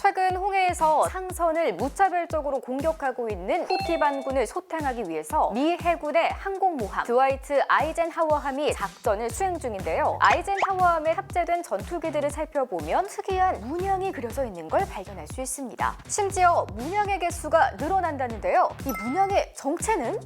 최근 홍해에서 상선을 무차별적으로 공격하고 있는 후티 반군을 소탕하기 위해서 미 해군의 항공모함 드와이트 아이젠하워함이 작전을 수행 중인데요. 아이젠하워함에 탑재된 전투기들을 살펴보면 특이한 문양이 그려져 있는 걸 발견할 수 있습니다. 심지어 문양의 개수가 늘어난다는데요. 이 문양의 정체는?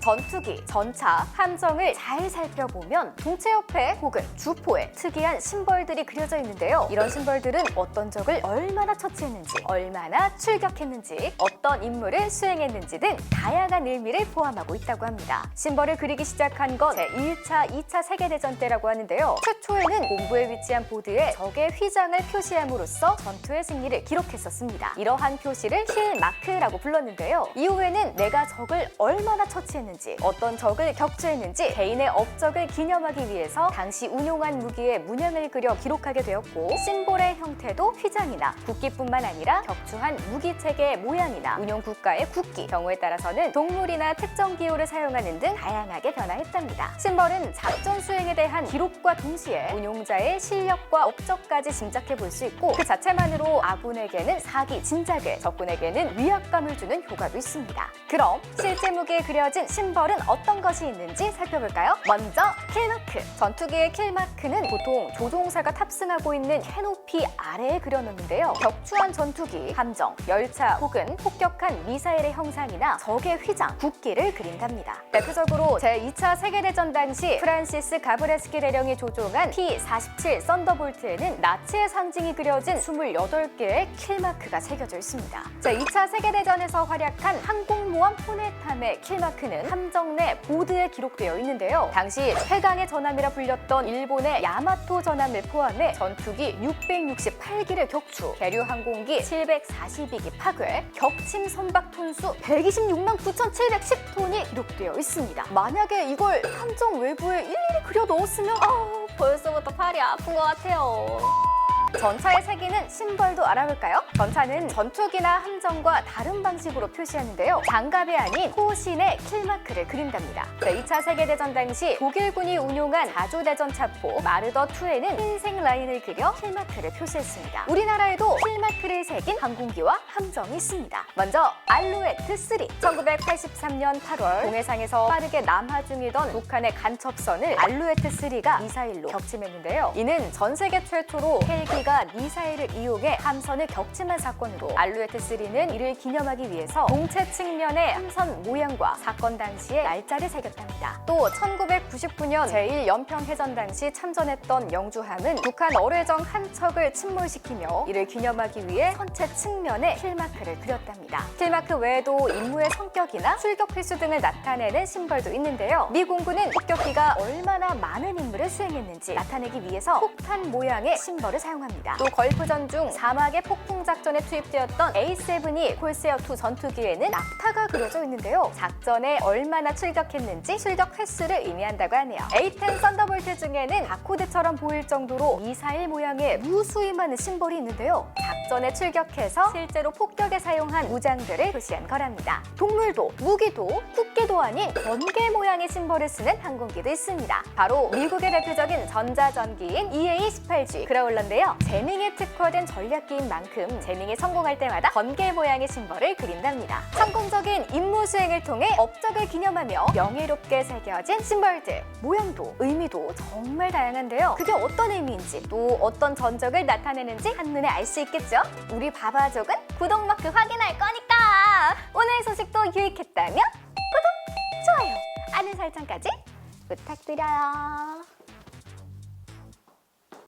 전투기, 전차, 함정을 잘 살펴보면 동체 옆에 혹은 주포에 특이한 심벌들이 그려져 있는데요. 이런 심벌들은 어떤 적을 얼마나 처치했는지, 얼마나 출격했는지, 어떤 임무를 수행했는지 등 다양한 의미를 포함하고 있다고 합니다. 심벌을 그리기 시작한 건 제1차, 2차 세계대전 때라고 하는데요. 최초에는 본부에 위치한 보드에 적의 휘장을 표시함으로써 전투의 승리를 기록했었습니다. 이러한 표시를 킬마크라고 불렀는데요. 이후에는 내가 적을 얼마나 처치했는지, 어떤 적을 격추했는지 개인의 업적을 기념하기 위해서 당시 운용한 무기의 문양을 그려 기록하게 되었고, 심볼의 형태도 휘장이나 국기뿐만 아니라 격추한 무기체계의 모양이나 운용 국가의 국기, 경우에 따라서는 동물이나 특정 기호를 사용하는 등 다양하게 변화했답니다. 심벌은 작전 수행에 대한 기록과 동시에 운용자의 실력과 업적까지 짐작해 볼 수 있고, 그 자체만으로 아군에게는 사기, 진작을, 적군에게는 위압감을 주는 효과도 있습니다. 그럼 실제 무기에 그려진 심벌은 어떤 것이 있는지 살펴볼까요? 먼저 킬마크. 전투기의 킬마크는 보통 조종사가 탑승하고 있는 캐노피 아래에 그려놓는데요. 격추한 전투기, 함정, 열차 혹은 폭격한 미사일의 형상이나 적의 휘장, 국기를 그린답니다. 대표적으로 제2차 세계대전 당시 프란시스 가브레스키 대령이 조종한 P-47 썬더볼트에는 나치의 상징이 그려진 28개의 킬마크가 새겨져 있습니다. 제2차 세계대전에서 활약한 항공모함 포네탐의 킬마크는 함정 내 보드에 기록되어 있는데요. 당시 최강의 전함이라 불렸던 일본의 야마토 전함을 포함해 전투기 668기를 격추, 계류 항공기 742기 파괴, 격침 선박 톤수 126만 9,710톤이 기록되어 있습니다. 만약에 이걸 함정 외부에 일일이 그려 넣었으면 벌써부터 팔이 아픈 것 같아요. 전차의 색이는 심벌도 알아볼까요? 전차는 전투기나 함정과 다른 방식으로 표시하는데요. 장갑이 아닌 호신의 킬마크를 그린답니다. 제2차 세계대전 당시 독일군이 운용한 4조 대전차포 마르더2에는 흰색 라인을 그려 킬마크를 표시했습니다. 우리나라에도 킬마크를 새긴 항공기와 함정이 있습니다. 먼저 알루에트3. 1983년 8월 공해상에서 빠르게 남하 중이던 북한의 간첩선을 알루에트3가 미사일로 격침했는데요. 이는 전 세계 최초로 헬기가 미사일을 이용해 함선을 격침한 사건으로 알루에트3는 이를 기념하기 위해서 동체 측면의 함선 모양과 사건 당시의 날짜를 새겼답니다. 또 1999년 제1연평해전 당시 참전했던 영주함은 북한 어뢰정 한 척을 침몰시키며 이를 기념하기 위해 선체 측면에 킬마크를 그렸답니다. 킬마크 외에도 임무의 성격이나 출격 횟수 등을 나타내는 심벌도 있는데요. 미 공군은 폭격기가 얼마나 많은 임무를 수행했는지 나타내기 위해서 폭탄 모양의 심벌을 사용합니다. 또 걸프전 중 사막의 폭풍 작전에 투입되었던 A7E 콜세어2 전투기에는 낙타가 그려져 있는데요. 작전에 얼마나 출격했는지 출격 횟수를 의미한다고 하네요. A10 썬더볼트 중에는 바코드처럼 보일 정도로 미사일 모양의 무수히 많은 심벌이 있는데요. 작전에 출격해서 실제로 폭격에 사용한 무장들을 표시한 거랍니다. 동물도, 무기도, 국기도 아닌 번개 모양의 심벌을 쓰는 항공기도 있습니다. 바로 미국의 대표적인 전자전기인 EA-18G 그라울러인데요. 재밍에 특화된 전략기인 만큼 재밍에 성공할 때마다 번개 모양의 심벌을 그린답니다. 성공적인 임무 수행을 통해 업적을 기념하며 명예롭게 새겨진 심벌들. 모양도 의미도 정말 다양한데요. 그게 어떤 의미인지 또 어떤 전적을 나타내는지 한눈에 알 수 있겠죠? 우리 바바족은 구독 마크 확인할 거니까! 오늘 소식도 유익했다면 구독, 좋아요, 알림 설정까지 부탁드려요.